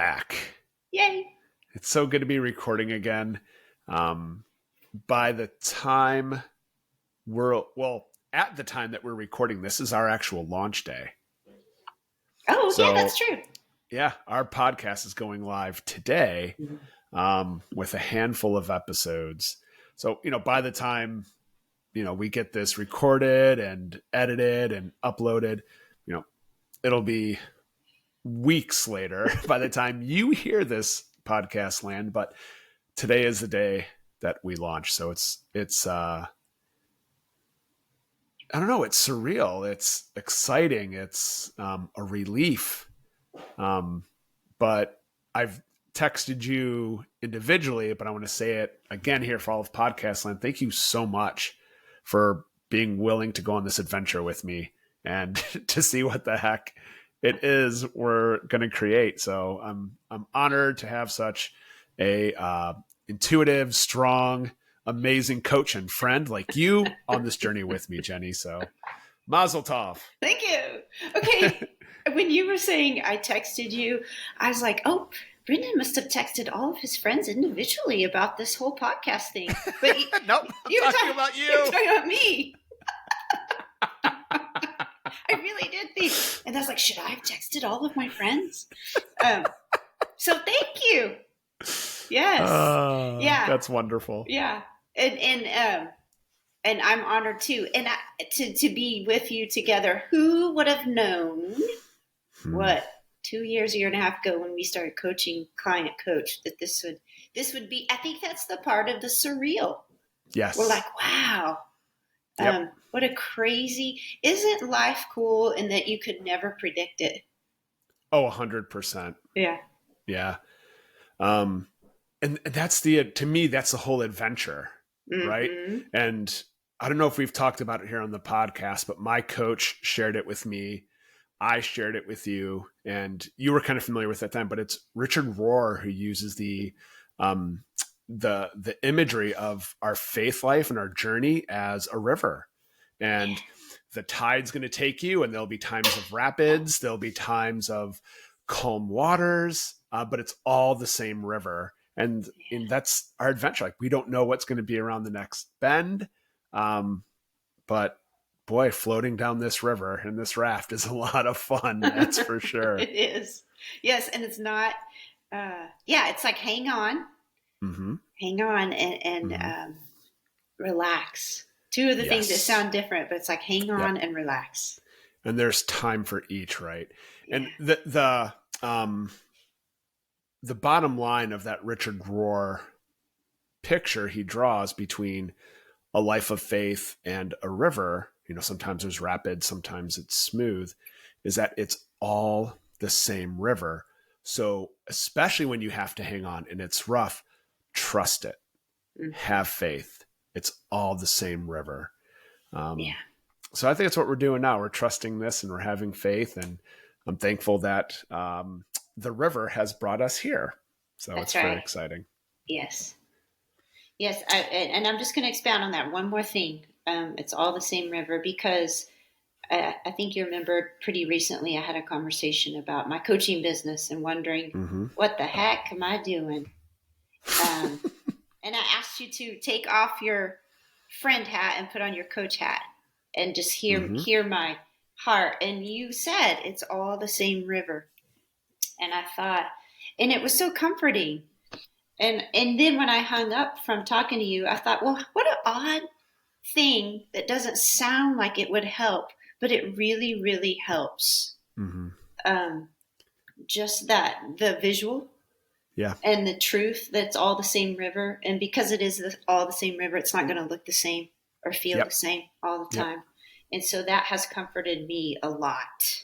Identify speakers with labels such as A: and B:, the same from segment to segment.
A: back.
B: Yay.
A: It's so good to be recording again. By the time at the time that we're recording, this is our actual launch day.
B: Oh, yeah, that's true.
A: Yeah, our podcast is going live today with a handful of episodes. So, by the time, we get this recorded and edited and uploaded, it'll be weeks later by the time you hear this podcast land. But today is the day that we launch. So it's I don't know, it's surreal. It's exciting. It's a relief. But I've texted you individually, but I want to say it again here for all of podcast land. Thank you so much for being willing to go on this adventure with me and to see what the heck it is we're going to create. So I'm honored to have such a intuitive, strong, amazing coach and friend like you on this journey with me, Jennie. So mazel tov.
B: Thank you. Okay. When you were saying I texted you, I was like, oh, Brendon must have texted all of his friends individually about this whole podcast thing. But
A: nope, I'm talking about you.
B: You're talking about me. I really did think. And I was like, should I have texted all of my friends? So thank you. Yes. Yeah.
A: That's wonderful.
B: Yeah. And I'm honored too. And to be with you together. Who would have known what 2 years, a year and a half ago when we started coaching Client Coach that this would be, I think that's the part of the surreal.
A: Yes.
B: We're like, wow.
A: Yep.
B: What a crazy, isn't life cool in that you could never predict it?
A: Oh, 100%.
B: Yeah.
A: Yeah. And that's to me, that's the whole adventure, right? And I don't know if we've talked about it here on the podcast, but my coach shared it with me. I shared it with you, and you were kind of familiar with that time, but it's Richard Rohr who uses the imagery of our faith life and our journey as a river. And the tide's going to take you, and there'll be times of rapids. There'll be times of calm waters, but it's all the same river. And that's our adventure. Like, we don't know what's going to be around the next bend. But boy, floating down this river in this raft is a lot of fun. That's for sure.
B: It is. Yes. And it's not, it's like, hang on, and relax. Two of the things that sound different, but it's like, hang on and relax.
A: And there's time for each, right? Yeah. And the bottom line of that Richard Rohr picture he draws between a life of faith and a river, sometimes there's rapids, sometimes it's smooth, is that it's all the same river. So especially when you have to hang on and it's rough, trust it, have faith. It's all the same river. So I think that's what we're doing now. We're trusting this and we're having faith. And I'm thankful that the river has brought us here. So that's very exciting.
B: Yes. Yes. And I'm just going to expound on that one more thing. It's all the same river because I think you remember pretty recently I had a conversation about my coaching business and wondering what the heck am I doing? And I asked you to take off your friend hat and put on your coach hat and just hear my heart. And you said it's all the same river. And I thought, and it was so comforting. And then when I hung up from talking to you, I thought, well, what an odd thing that doesn't sound like it would help, but it really, really helps. Just that, the visual.
A: Yeah.
B: And the truth that's all the same river. And because it is all the same river, it's not going to look the same or feel the same all the time. And so that has comforted me a lot.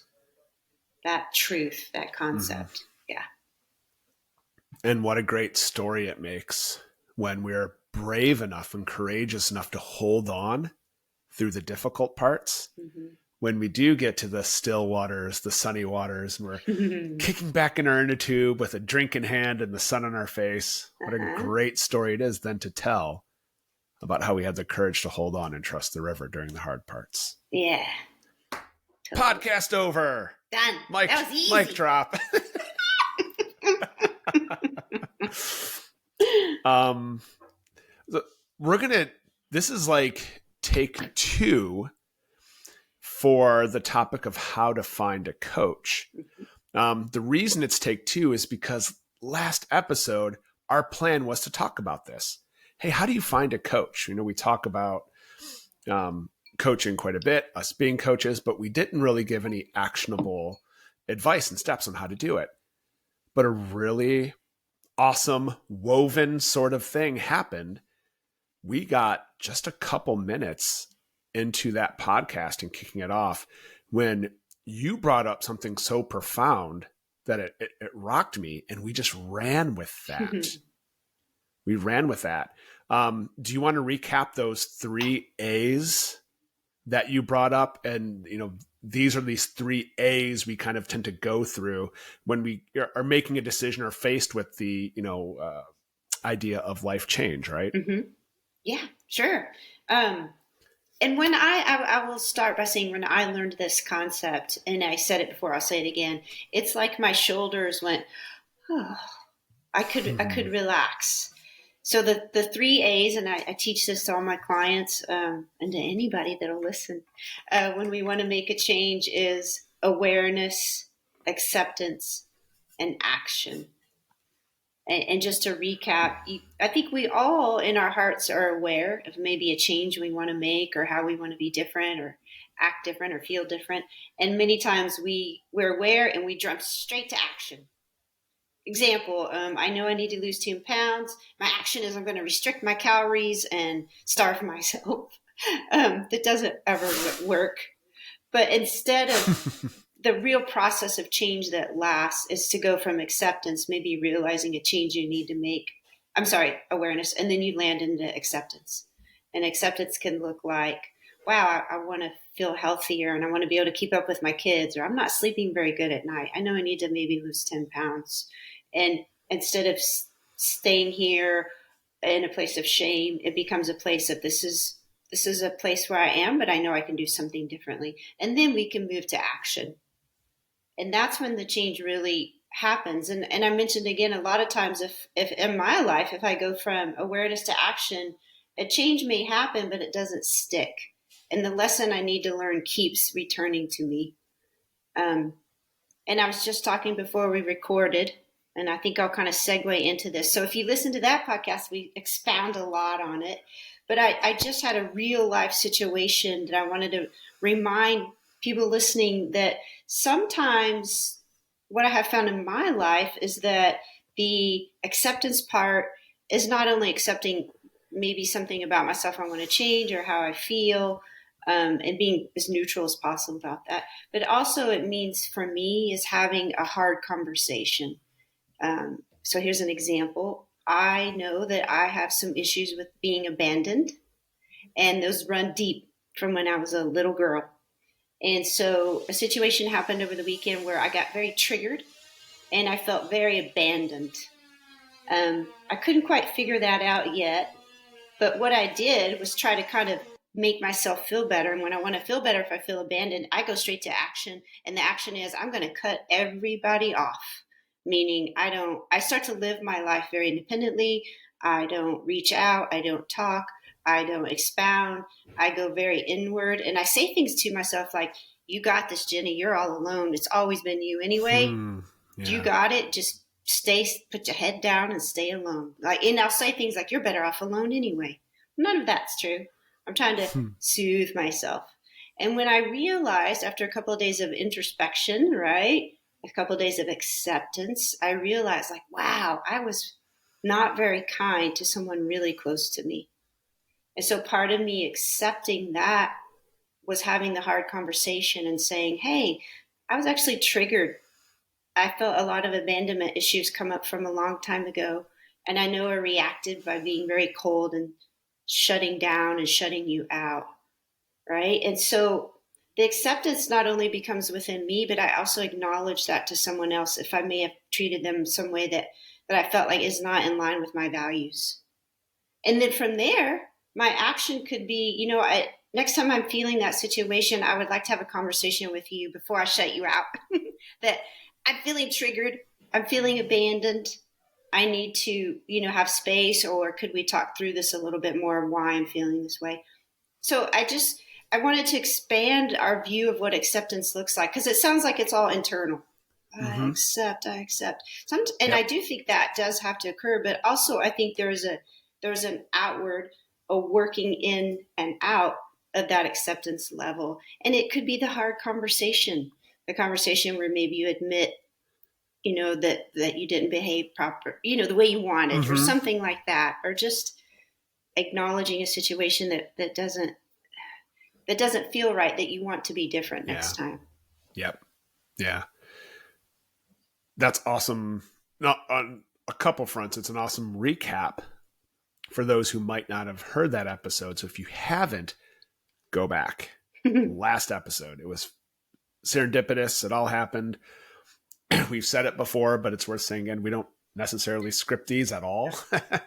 B: That truth, that concept. Yeah.
A: And what a great story it makes when we're brave enough and courageous enough to hold on through the difficult parts. When we do get to the still waters, the sunny waters, and we're kicking back in our inner tube with a drink in hand and the sun on our face. What a great story it is then to tell about how we had the courage to hold on and trust the river during the hard parts.
B: Yeah.
A: Totally. Podcast over.
B: Done.
A: Mic,
B: that was easy.
A: Mic drop. Um, we're going to, this is like take 2 for the topic of how to find a coach. The reason it's take 2 is because last episode, our plan was to talk about this. Hey, how do you find a coach? We talk about coaching quite a bit, us being coaches, but we didn't really give any actionable advice and steps on how to do it. But a really awesome woven sort of thing happened. We got just a couple minutes into that podcast and kicking it off when you brought up something so profound that it rocked me, and we just ran with that. We ran with that. Do you want to recap those 3 A's that you brought up? And, these are these 3 A's we kind of tend to go through when we are making a decision or faced with the, idea of life change, right?
B: Mm-hmm. Yeah, sure. And when I will start by saying when I learned this concept, and I said it before, I'll say it again, it's like my shoulders went, oh, I could relax. So the 3 A's, and I teach this to all my clients and to anybody that'll listen, when we want to make a change, is awareness, acceptance, and action. And just to recap, I think we all in our hearts are aware of maybe a change we want to make, or how we want to be different or act different or feel different. And many times we're aware and we jump straight to action. Example, I know I need to lose 10 pounds. My action is I'm going to restrict my calories and starve myself. That doesn't ever work. But instead of the real process of change that lasts is to go from acceptance, maybe realizing a change you need to make. Awareness. And then you land into acceptance. And acceptance can look like, wow, I want to feel healthier, and I want to be able to keep up with my kids, or I'm not sleeping very good at night. I know I need to maybe lose 10 pounds. And instead of staying here in a place of shame, it becomes a place of this is a place where I am, but I know I can do something differently. And then we can move to action. And that's when the change really happens. And I mentioned again, a lot of times if in my life, if I go from awareness to action, a change may happen, but it doesn't stick. And the lesson I need to learn keeps returning to me. And I was just talking before we recorded, and I think I'll kind of segue into this. So if you listen to that podcast, we expound a lot on it. But I just had a real life situation that I wanted to remind people listening that sometimes what I have found in my life is that the acceptance part is not only accepting maybe something about myself I want to change or how I feel, and being as neutral as possible about that, but also it means for me is having a hard conversation. So here's an example. I know that I have some issues with being abandoned, and those run deep from when I was a little girl. And so a situation happened over the weekend where I got very triggered and I felt very abandoned. I couldn't quite figure that out yet, but what I did was try to kind of make myself feel better. And when I want to feel better, if I feel abandoned, I go straight to action. And the action is I'm going to cut everybody off, meaning I start to live my life very independently. I don't reach out. I don't talk. I don't expound. I go very inward, and I say things to myself like, you got this, Jennie. You're all alone. It's always been you anyway. Yeah. You got it. Just put your head down and stay alone. And I'll say things like, you're better off alone anyway. None of that's true. I'm trying to soothe myself. And when I realized after a couple of days of introspection, right, a couple of days of acceptance, I realized like, wow, I was not very kind to someone really close to me. And so part of me accepting that was having the hard conversation and saying, hey, I was actually triggered. I felt a lot of abandonment issues come up from a long time ago. And I know I reacted by being very cold and shutting down and shutting you out, right? And so the acceptance not only becomes within me, but I also acknowledge that to someone else if I may have treated them some way that I felt like is not in line with my values. And then from there, my action could be, next time I'm feeling that situation, I would like to have a conversation with you before I shut you out. That I'm feeling triggered. I'm feeling abandoned. I need to, have space, or could we talk through this a little bit more, why I'm feeling this way? So I wanted to expand our view of what acceptance looks like, because it sounds like it's all internal. I
A: Mm-hmm.
B: accept, I accept. And I
A: Yep.
B: do think that does have to occur, but also I think there's an outward, a working in and out of that acceptance level. And it could be the hard conversation, the conversation where maybe you admit, that you didn't behave proper, the way you wanted, or
A: Mm-hmm.
B: something like that, or just acknowledging a situation that doesn't feel right, that you want to be different
A: Yeah.
B: next time.
A: Yep. Yeah. That's awesome. Not on a couple fronts. It's an awesome recap for those who might not have heard that episode. So if you haven't, go back. Last episode, it was serendipitous. It all happened. We've said it before, but it's worth saying again. We don't necessarily script these at all.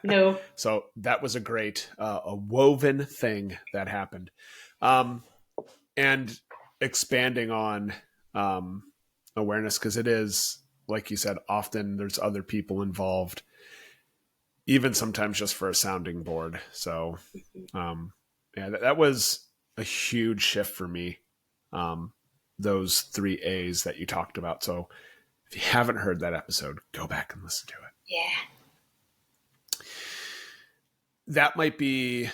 B: No.
A: So that was a great, a woven thing that happened. And expanding on awareness, because it is, like you said, often there's other people involved, even sometimes just for a sounding board. So yeah, that was a huge shift for me. Those 3 A's that you talked about. So if you haven't heard that episode, go back and listen to it.
B: Yeah.
A: That might be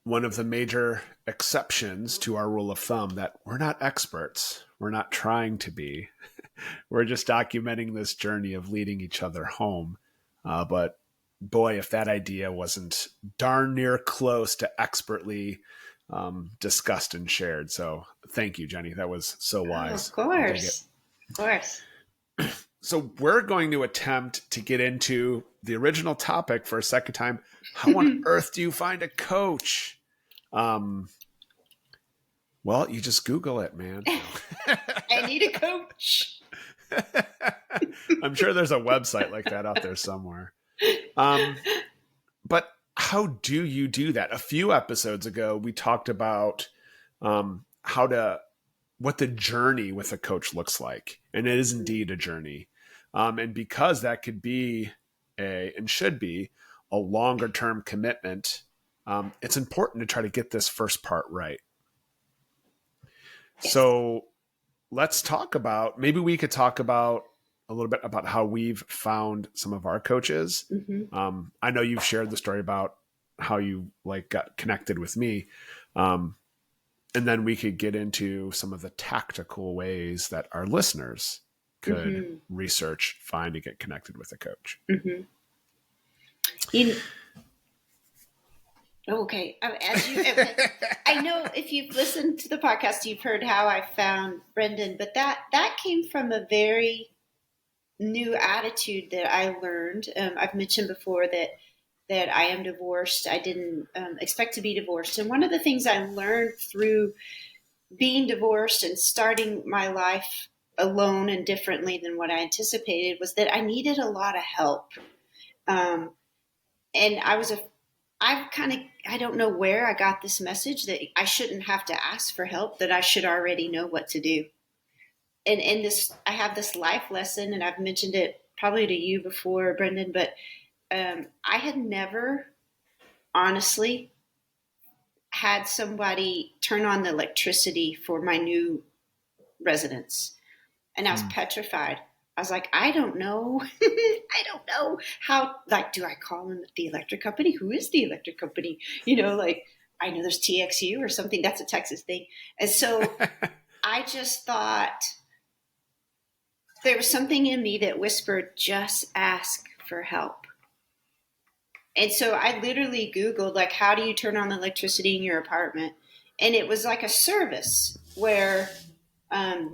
A: one of the major exceptions to our rule of thumb, that we're not experts. We're not trying to be. We're just documenting this journey of leading each other home. But boy, if that idea wasn't darn near close to expertly discussed and shared. So thank you, Jennie. That was so wise.
B: Of course. Of course.
A: So we're going to attempt to get into the original topic for a second time. How on earth do you find a coach? Well, you just Google it, man.
B: I need a coach.
A: I'm sure there's a website like that out there somewhere. But how do you do that? A few episodes ago, we talked about what the journey with a coach looks like. And it is indeed a journey. And because that could be and should be a longer term commitment, it's important to try to get this first part right.
B: Yes.
A: So maybe we could talk about a little bit about how we've found some of our coaches.
B: Mm-hmm.
A: I know you've shared the story about how you got connected with me. And then we could get into some of the tactical ways that our listeners could research, find, and get connected with a coach.
B: Mm-hmm. Okay. I know if you've listened to the podcast, you've heard how I found Brendon, but that came from a very new attitude that I learned. I've mentioned before that I am divorced. I didn't expect to be divorced. And one of the things I learned through being divorced and starting my life alone and differently than what I anticipated was that I needed a lot of help. And I don't know where I got this message that I shouldn't have to ask for help, that I should already know what to do. And I have this life lesson, and I've mentioned it probably to you before, Brendon, but I had never honestly had somebody turn on the electricity for my new residence. And I was petrified. I was like, I don't know. I don't know how, do I call in the electric company? Who is the electric company? I know there's TXU or something. That's a Texas thing. And so I just thought there was something in me that whispered, just ask for help. And so I literally Googled, how do you turn on the electricity in your apartment? And it was like a service where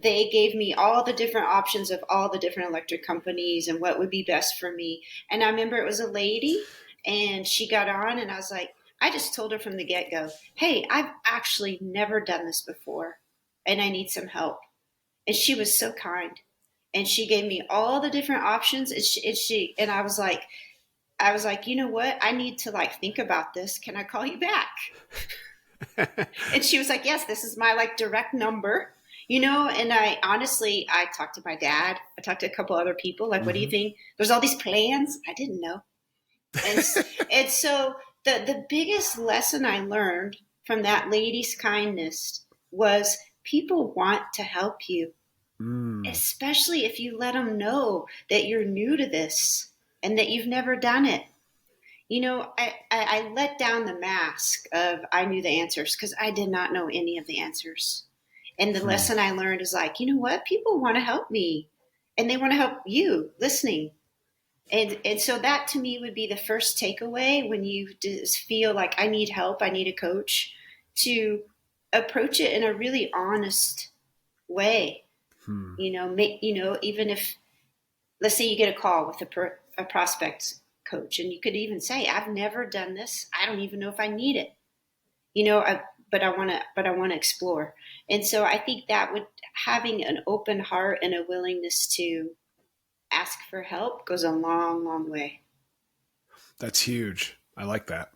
B: they gave me all the different options of all the different electric companies and what would be best for me. And I remember it was a lady, and she got on, and I was like, I just told her from the get-go, hey, I've actually never done this before, and I need some help. And she was so kind. And she gave me all the different options. And I was like, you know what? I need to think about this. Can I call you back? And she was like, yes, this is my direct number. And I talked to my dad. I talked to a couple other people. Like, what do you think? There's all these plans. I didn't know. And, and so the biggest lesson I learned from that lady's kindness was people want to help you, especially if you let them know that you're new to this and that you've never done it. I let down the mask of I knew the answers because I did not know any of the answers. And the lesson I learned is like, you know what? People want to help me and they want to help you listening. And so that to me would be the first takeaway when you just feel like I need help, I need a coach, to approach it in a really honest way. Even if, let's say you get a call with a prospect coach, and you could even say, I've never done this. I don't even know if I need it. But I want to explore. And so I think that having an open heart and a willingness to ask for help goes a long, long way.
A: That's huge. I like that.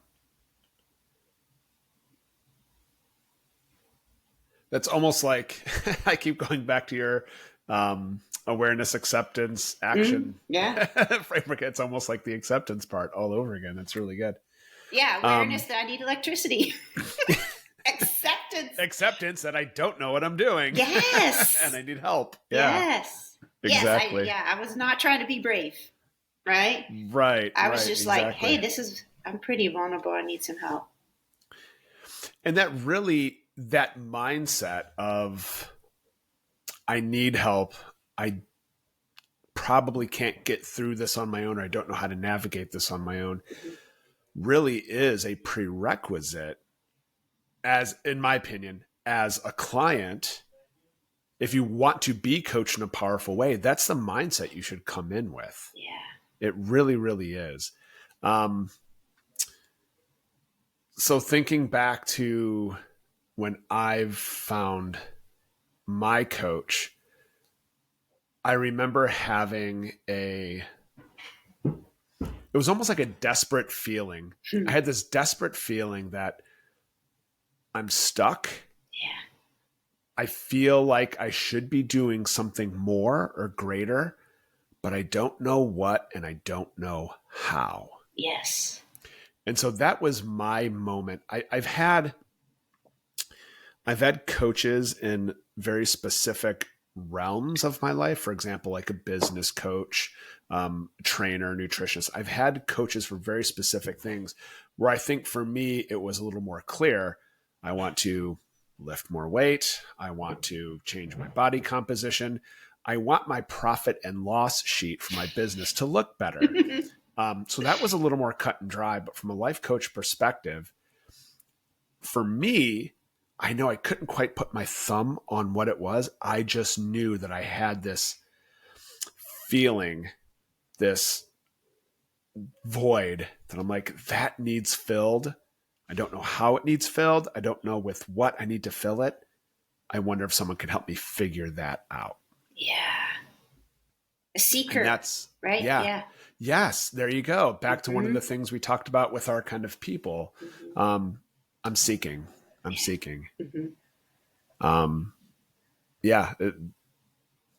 A: That's almost like I keep going back to your awareness, acceptance, action framework. It's almost like the acceptance part all over again. It's really good.
B: Yeah, awareness that I need electricity.
A: Acceptance that I don't know what I'm doing.
B: Yes.
A: And I need help.
B: Yes.
A: Exactly.
B: Yes, I was not trying to be brave. Right?
A: Right.
B: I was just like, hey, I'm pretty vulnerable. I need some help.
A: And that mindset of I need help. I probably can't get through this on my own, or I don't know how to navigate this on my own, really is a prerequisite, as in my opinion, as a client. If you want to be coached in a powerful way, that's the mindset you should come in with.
B: Yeah.
A: It really, really is. So thinking back to when I've found my coach, I remember having it was almost like a desperate feeling. I had this desperate feeling that I'm stuck.
B: Yeah.
A: I feel like I should be doing something more or greater, but I don't know what and I don't know how.
B: Yes.
A: And so that was my moment. I've had coaches in very specific realms of my life. For example, like a business coach, trainer, nutritionist. I've had coaches for very specific things where I think for me, it was a little more clear. I want to lift more weight. I want to change my body composition. I want my profit and loss sheet for my business to look better. So that was a little more cut and dry. But from a life coach perspective, for me, I know I couldn't quite put my thumb on what it was. I just knew that I had this feeling, this void that I'm like, that needs filled. I don't know how it needs filled. I don't know with what I need to fill it. I wonder if someone can help me figure that out.
B: Yeah. A seeker.
A: And that's
B: right. Yeah.
A: Yes. There you go. Back to one of the things we talked about with our kind of people. I'm seeking. I'm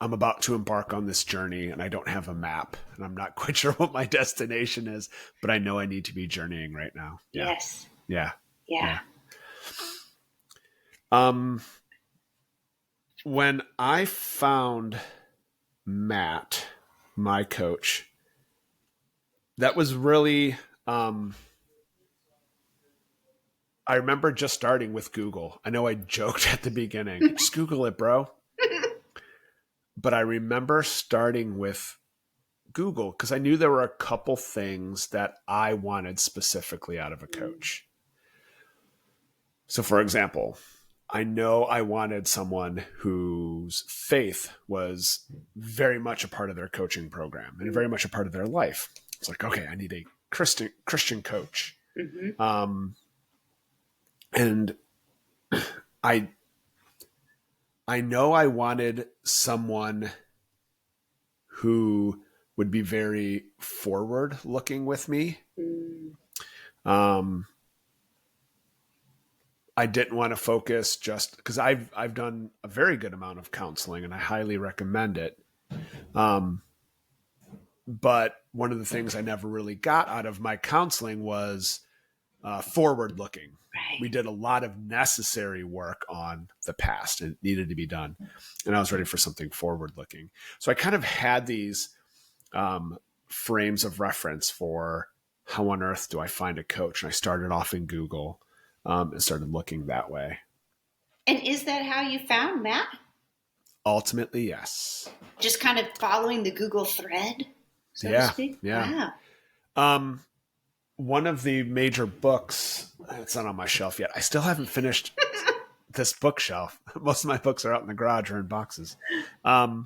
A: about to embark on this journey and I don't have a map and I'm not quite sure what my destination is, but I know I need to be journeying right now. Yeah.
B: Yes.
A: Yeah. When I found Matt, my coach, that was really, I remember just starting with Google. I know I joked at the beginning, just Google it, bro. But I remember starting with Google because I knew there were a couple things that I wanted specifically out of a coach. So for example, I know I wanted someone whose faith was very much a part of their coaching program and very much a part of their life. It's like, okay, I need a Christian coach. And I know I wanted someone who would be very forward looking with me. I didn't want to focus just because I've done a very good amount of counseling and I highly recommend it. But one of the things I never really got out of my counseling was forward looking.
B: Right.
A: We did a lot of necessary work on the past and it needed to be done. And I was ready for something forward looking. So I kind of had these frames of reference for how on earth do I find a coach? And I started off in Google and started looking that way.
B: And is that how you found Matt?
A: Ultimately, yes.
B: Just kind of following the Google thread, so to speak?
A: Yeah.
B: Wow.
A: One of the major books, it's not on my shelf yet. I still haven't finished this bookshelf. Most of my books are out in the garage or in boxes. A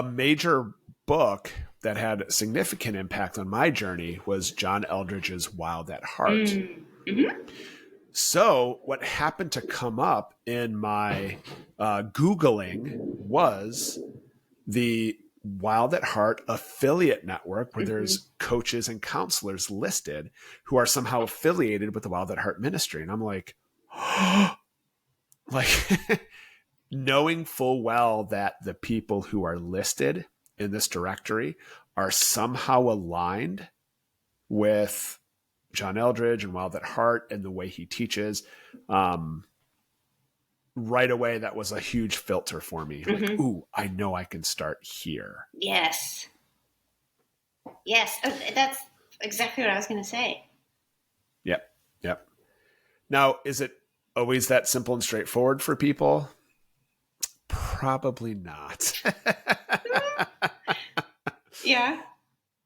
A: major book that had a significant impact on my journey was John Eldredge's Wild at Heart.
B: Mm-hmm.
A: So what happened to come up in my Googling was the Wild at Heart affiliate network where there's coaches and counselors listed who are somehow affiliated with the Wild at Heart ministry. And I'm like, knowing full well that the people who are listed in this directory are somehow aligned with John Eldredge and Wild at Heart and the way he teaches, right away, that was a huge filter for me. Like, ooh, I know I can start here.
B: Yes. That's exactly what I was going to say.
A: Yep. Now, is it always that simple and straightforward for people? Probably not.
B: Yeah.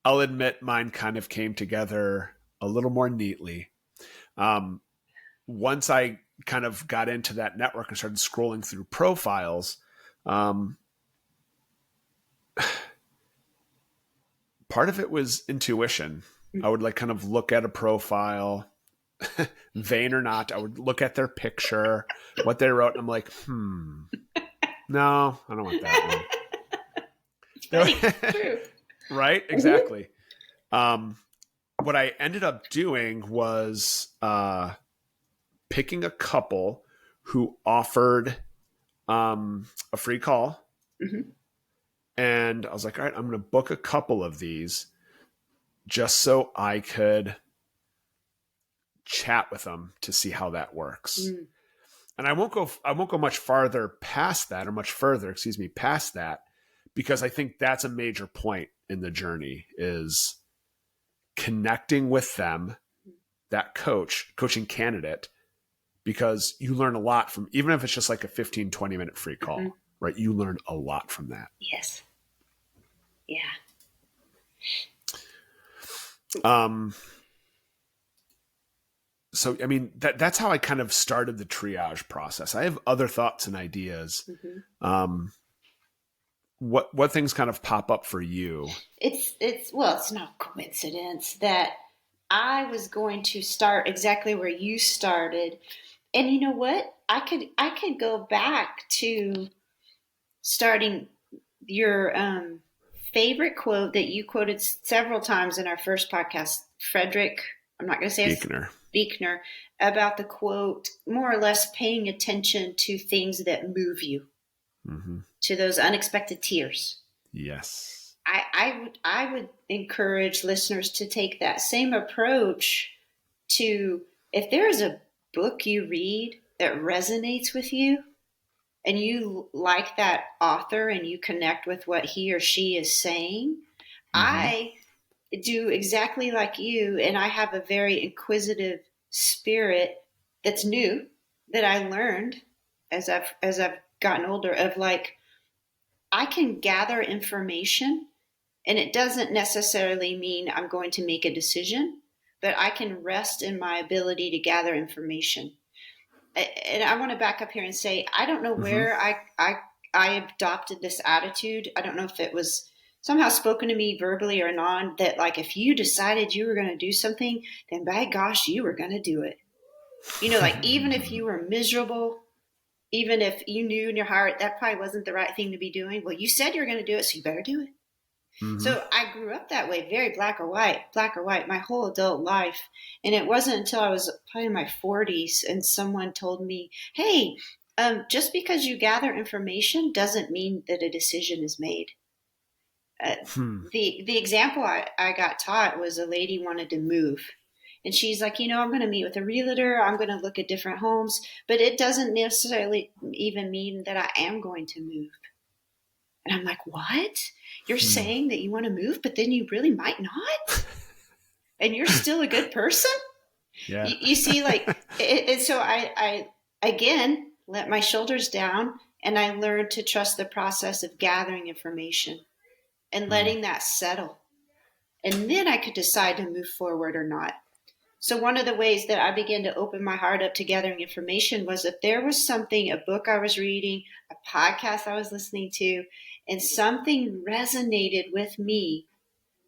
A: I'll admit mine kind of came together a little more neatly. Once I kind of got into that network and started scrolling through profiles, part of it was intuition. I would kind of look at a profile, vain or not, I would look at their picture, what they wrote, and I'm like, no, I don't want that one.
B: True.
A: Right? Exactly. What I ended up doing was picking a couple who offered a free call. And I was like, all right, I'm going to book a couple of these just so I could chat with them to see how that works. And I won't go much further past that because I think that's a major point in the journey is connecting with them, that coaching candidate, because you learn a lot from, even if it's just like a 15, 20 minute free call, right? You learn a lot from that.
B: Yes. Yeah.
A: So, I mean, that's how I kind of started the triage process. I have other thoughts and ideas. What things kind of pop up for you?
B: It's no coincidence that I was going to start exactly where you started. And you know what? I could go back to starting your favorite quote that you quoted several times in our first podcast, Frederick, I'm not going to say Buechner, about the quote, more or less paying attention to things that move you, to those unexpected tears.
A: Yes.
B: I would encourage listeners to take that same approach to, if there is a book you read that resonates with you and you like that author and you connect with what he or she is saying, I do exactly like you, and I have a very inquisitive spirit that's new that I learned as I've gotten older, of like, I can gather information, and it doesn't necessarily mean I'm going to make a decision, but I can rest in my ability to gather information. And I want to back up here and say, I don't know where I adopted this attitude. I don't know if it was somehow spoken to me verbally or not, that like, if you decided you were going to do something, then by gosh, you were going to do it. You know, like, even if you were miserable, even if you knew in your heart that probably wasn't the right thing to be doing, well, you said you're going to do it, so you better do it. So I grew up that way, very black or white, my whole adult life. And it wasn't until I was probably in my 40s and someone told me, hey, just because you gather information doesn't mean that a decision is made. The example I got taught was a lady wanted to move. And she's like, I'm going to meet with a realtor. I'm going to look at different homes. But it doesn't necessarily even mean that I am going to move. And I'm like, what? You're saying that you want to move, but then you really might not? And you're still a good person?
A: Yeah.
B: You see, like, so I again, let my shoulders down, and I learned to trust the process of gathering information and letting that settle. And then I could decide to move forward or not. So one of the ways that I began to open my heart up to gathering information was if there was something, a book I was reading, a podcast I was listening to, and something resonated with me,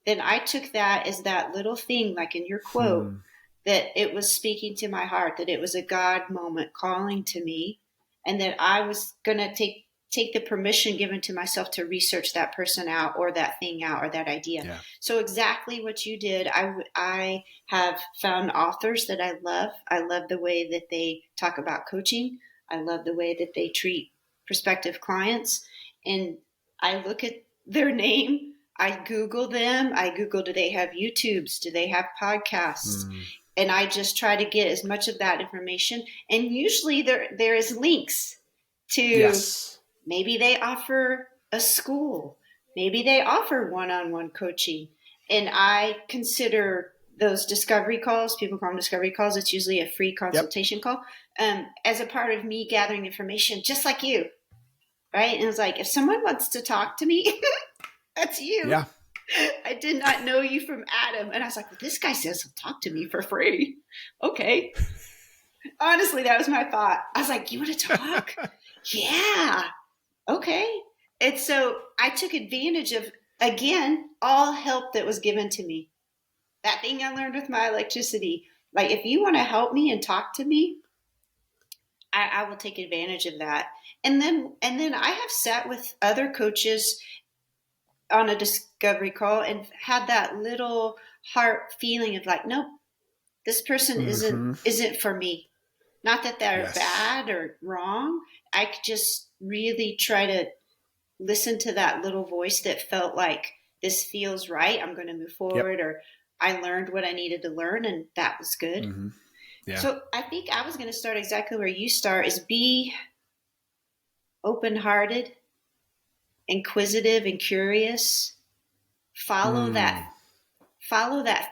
B: then I took that as that little thing, like in your quote, that it was speaking to my heart, that it was a God moment calling to me, and that I was going to take the permission given to myself to research that person out or that thing out or that idea. Yeah. So exactly what you did. I have found authors that I love. I love the way that they talk about coaching. I love the way that they treat prospective clients. And I look at their name. I Google them. I Google, do they have YouTubes? Do they have podcasts? And I just try to get as much of that information. And usually there is links to maybe they offer a school. Maybe they offer one-on-one coaching. And I consider those discovery calls, people call them discovery calls. It's usually a free consultation call, as a part of me gathering information, just like you. Right. And it's like, if someone wants to talk to me, that's you. Yeah. I did not know you from Adam. And I was like, well, this guy says he'll talk to me for free. Okay. Honestly, that was my thought. I was like, you want to talk? Yeah. Okay. And so I took advantage of, again, all help that was given to me. That thing I learned with my electricity. Like, if you want to help me and talk to me, I will take advantage of that. And then I have sat with other coaches on a discovery call and had that little heart feeling of like, nope, this person isn't for me. Not that they're bad or wrong. I could just really try to listen to that little voice that felt like, this feels right. I'm going to move forward, or I learned what I needed to learn, and that was good. Yeah. So I think I was going to start exactly where you start, is be open-hearted, inquisitive and curious. Follow that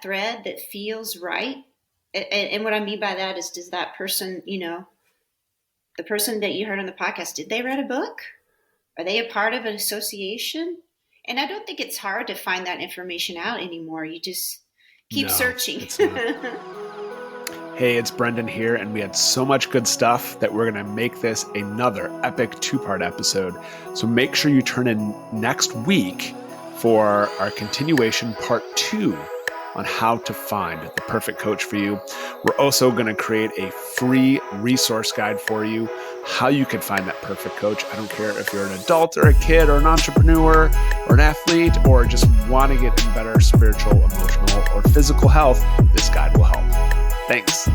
B: thread that feels right. And what I mean by that is, does that person, the person that you heard on the podcast, did they read a book? Are they a part of an association? And I don't think it's hard to find that information out anymore. You just keep searching. It's not.
A: Hey, it's Brendon here, and we had so much good stuff that we're going to make this another epic 2-part episode. So make sure you turn in next week for our continuation, part 2, on how to find the perfect coach for you. We're also going to create a free resource guide for you, how you can find that perfect coach. I don't care if you're an adult or a kid or an entrepreneur or an athlete or just want to get in better spiritual, emotional, or physical health, this guide will help. Thanks.